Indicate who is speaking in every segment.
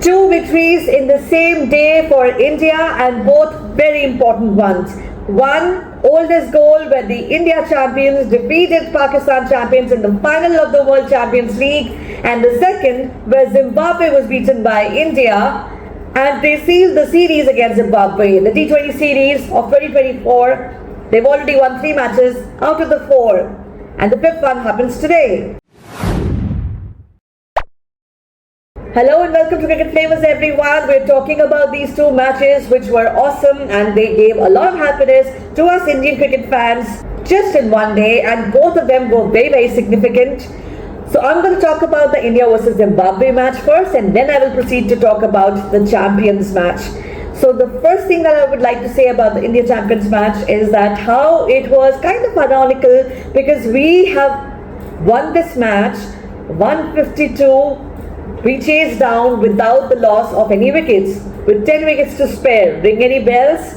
Speaker 1: Two victories in the same day for India and both very important ones. One, oldest goal where the India champions defeated Pakistan champions in the final of the World Champions League, and the second where Zimbabwe was beaten by India and they sealed the series against Zimbabwe. The T20 series of 2024, they've already won 3 matches out of the 4 and the 5th one happens today. Hello and welcome to Cricket Flavors everyone. We're talking about these 2 matches which were awesome and they gave a lot of happiness to us Indian cricket fans just in one day, and both of them were very significant. So I'm going to talk about the India versus Zimbabwe match first, and then I will proceed to talk about the Champions match. So the first thing that I would like to say about the India Champions match is that how it was kind of ironical, because we have won this match 152. We chased down without the loss of any wickets, with 10 wickets to spare. Ring any bells?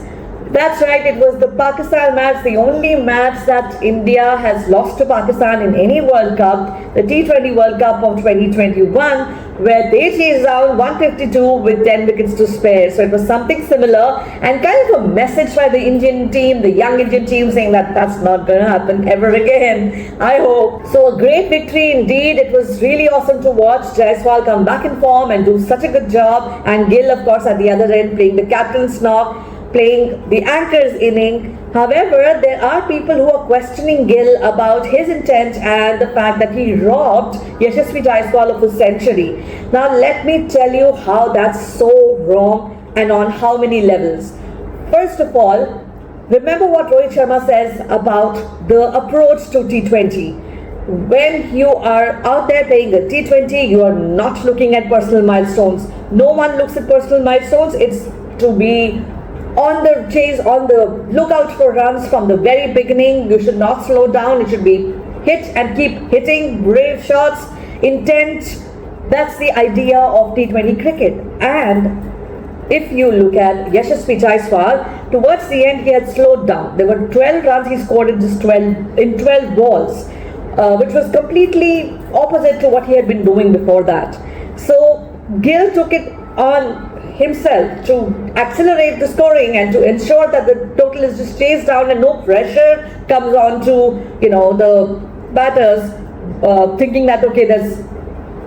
Speaker 1: That's right, it was the Pakistan match, the only match that India has lost to Pakistan in any World Cup, the T20 World Cup of 2021, where they chased down 152 with 10 wickets to spare. So it was something similar and kind of a message by the Indian team, the young Indian team, saying that that's not going to happen ever again, I hope. So a great victory indeed. It was really awesome to watch Jaiswal come back in form and do such a good job, and Gill of course at the other end playing the captain's knock, playing the anchor's inning. However, there are people who are questioning Gill about his intent and the fact that he robbed Yashasvi Jaiswal of his century. Now let me tell you how that's so wrong and on how many levels. First of all, remember what Rohit Sharma says about the approach to T20. When you are out there playing the T20, you are not looking at personal milestones. No one looks at personal milestones. It's to be on the chase, on the lookout for runs from the very beginning. You should not slow down. It should be hit and keep hitting, brave shots, intent. That's the idea of T20 cricket. And if you look at Yashasvi Jaiswal, towards the end he had slowed down. There were 12 runs he scored in just 12 balls, which was completely opposite to what he had been doing before that. So Gill took it on himself to accelerate the scoring and to ensure that the total is just chased down and no pressure comes on to the batters, thinking that okay, there's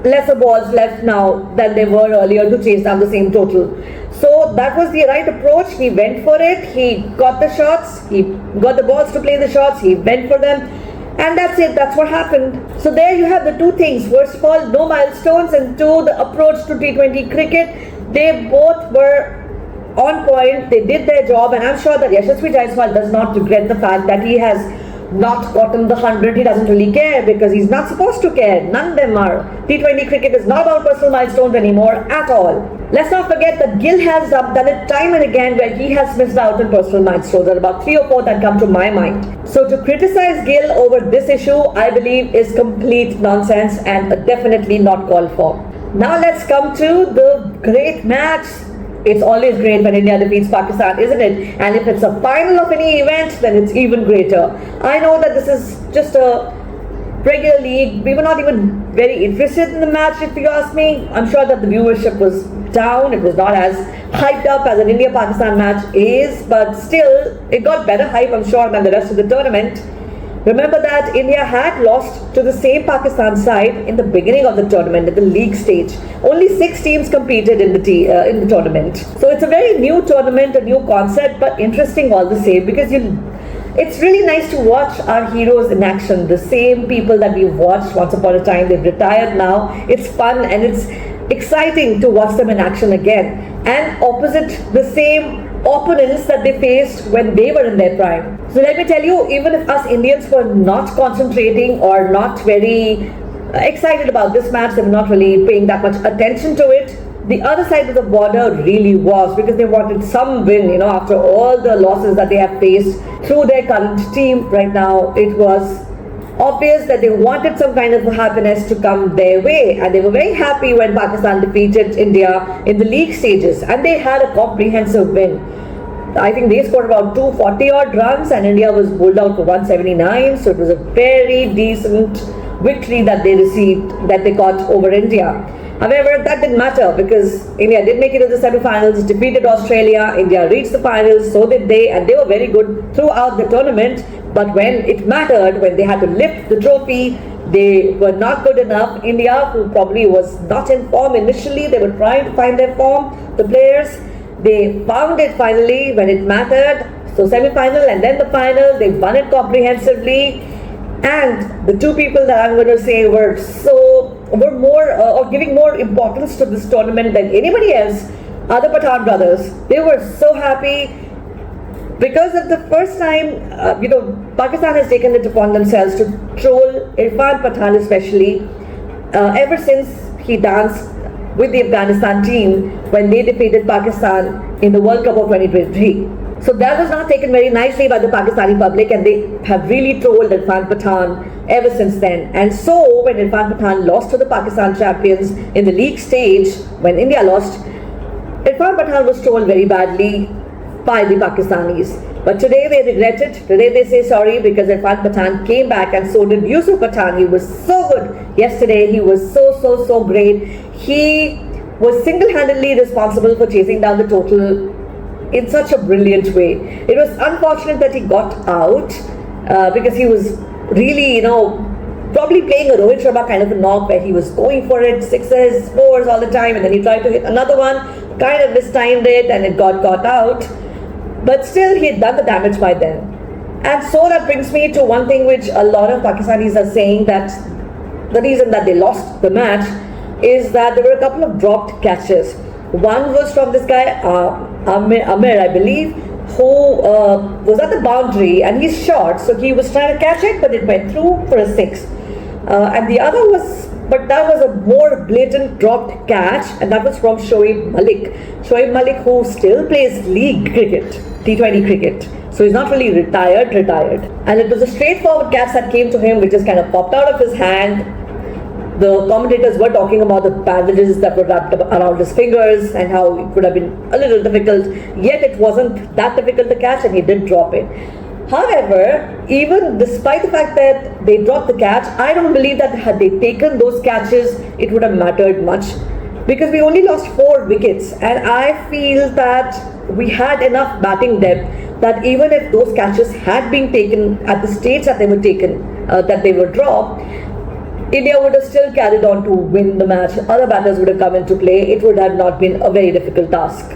Speaker 1: lesser balls left now than there were earlier to chase down the same total. So that was the right approach. He went for it, he got the shots, he got the balls to play the shots, he went for them, and that's it. That's what happened. So there you have the 2 things. First of all, no milestones, and 2, the approach to T20 cricket. They both were on point. They did their job, and I'm sure that Yashasvi Jaiswal does not regret the fact that he has not gotten the 100. He doesn't really care because he's not supposed to care. None of them are. T20 cricket is not about personal milestones anymore at all. Let's not forget that Gill has done it time and again where he has missed out on personal milestones. There are about 3 or 4 that come to my mind. So to criticize Gill over this issue, I believe is complete nonsense and definitely not called for. Now let's come to the great match. It's always great when India defeats Pakistan, isn't it? And if it's a final of any event, then it's even greater. I know that this is just a regular league. We were not even very interested in the match, if you ask me. I'm sure that the viewership was down. It was not as hyped up as an India-Pakistan match is, but still, it got better hype, I'm sure, than the rest of the tournament. Remember that India had lost to the same Pakistan side in the beginning of the tournament at the league stage. Only 6 teams competed in the tournament. So it's a very new tournament, a new concept, but interesting all the same, because it's really nice to watch our heroes in action. The same people that we've watched once upon a time, they've retired now. It's fun and it's exciting to watch them in action again. And opposite the same opponents that they faced when they were in their prime. So let me tell you, even if us Indians were not concentrating or not very excited about this match, they were not really paying that much attention to it, the other side of the border really was, because they wanted some win, after all the losses that they have faced through their current team right now. It was obvious that they wanted some kind of happiness to come their way, and they were very happy when Pakistan defeated India in the league stages, and they had a comprehensive win. I think they scored about 240 odd runs and India was bowled out for 179, so it was a very decent victory that they received, that they got over India. However, that didn't matter because India did make it to the semi-finals, defeated Australia. India reached the finals, so did they, and they were very good throughout the tournament. But when it mattered, when they had to lift the trophy, they were not good enough. India, who probably was not in form initially, they were trying to find their form. The players, they found it finally when it mattered. So semi-final and then the final, they won it comprehensively. And the two people that I'm going to say were more or giving more importance to this tournament than anybody else are the Patan brothers. They were so happy because of the first time, Pakistan has taken it upon themselves to troll Irfan Pathan especially ever since he danced with the Afghanistan team when they defeated Pakistan in the World Cup of 2023. So that was not taken very nicely by the Pakistani public, and they have really trolled Irfan Pathan ever since then. And so when Irfan Pathan lost to the Pakistan champions in the league stage, when India lost, Irfan Pathan was trolled very badly by the Pakistanis. But today they regret it. Today they say sorry because Irfan Pathan came back, and so did Yusuf Pathan. He was so good yesterday. He was so great. He was single-handedly responsible for chasing down the total in such a brilliant way. It was unfortunate that he got out because he was really, probably playing a Rohit Sharma kind of a knock where he was going for it, sixes, fours all the time, and then he tried to hit another one, kind of mistimed it, and it got caught out. But still, he had done the damage by then. And so that brings me to one thing which a lot of Pakistanis are saying, that the reason that they lost the match is that there were a couple of dropped catches. One was from this guy, Amir, I believe, who was at the boundary and he's short, so he was trying to catch it, but it went through for a six. And the other was, but that was a more blatant dropped catch, and that was from Shoaib Malik. Shoaib Malik, who still plays league cricket, T20 cricket. So he's not really retired. And it was a straightforward catch that came to him, which just kind of popped out of his hand. The commentators were talking about the bandages that were wrapped around his fingers and how it would have been a little difficult, yet it wasn't that difficult to catch, and he did drop it. However, even despite the fact that they dropped the catch, I don't believe that had they taken those catches, it would have mattered much, because we only lost 4 wickets, and I feel that we had enough batting depth that even if those catches had been taken at the stage that they were taken, that they were dropped, India would have still carried on to win the match. Other batters would have come into play. It would have not been a very difficult task.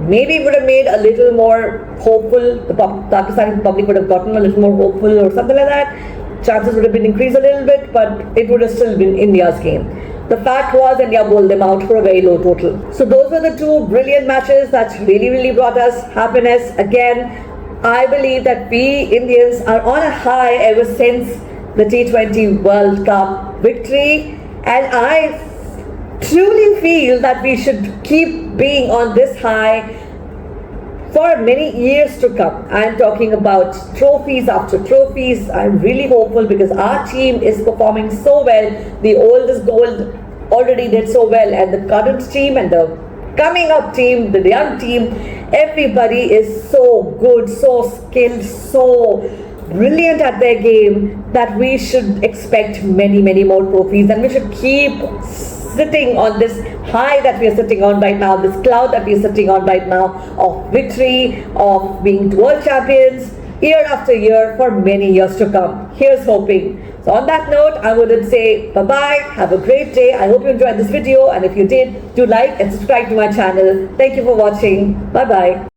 Speaker 1: Maybe it would have made a little more hopeful. The Pakistani public would have gotten a little more hopeful or something like that. Chances would have been increased a little bit, but it would have still been India's game. The fact was India bowled them out for a very low total. So those were the 2 brilliant matches that really brought us happiness. Again, I believe that we Indians are on a high ever since the T20 World Cup victory, and I truly feel that we should keep being on this high for many years to come. I'm talking about trophies after trophies. I'm really hopeful because our team is performing so well. The oldest gold already did so well, and the current team and the coming up team, the young team, everybody is so good, so skilled, so brilliant at their game, that we should expect many more trophies, and we should keep sitting on this high that we are sitting on right now, this cloud that we are sitting on right now of victory, of being world champions year after year for many years to come. Here's hoping. So on that note, I would say bye-bye, have a great day. I hope you enjoyed this video, and if you did, do like and subscribe to my channel. Thank you for watching. Bye-bye.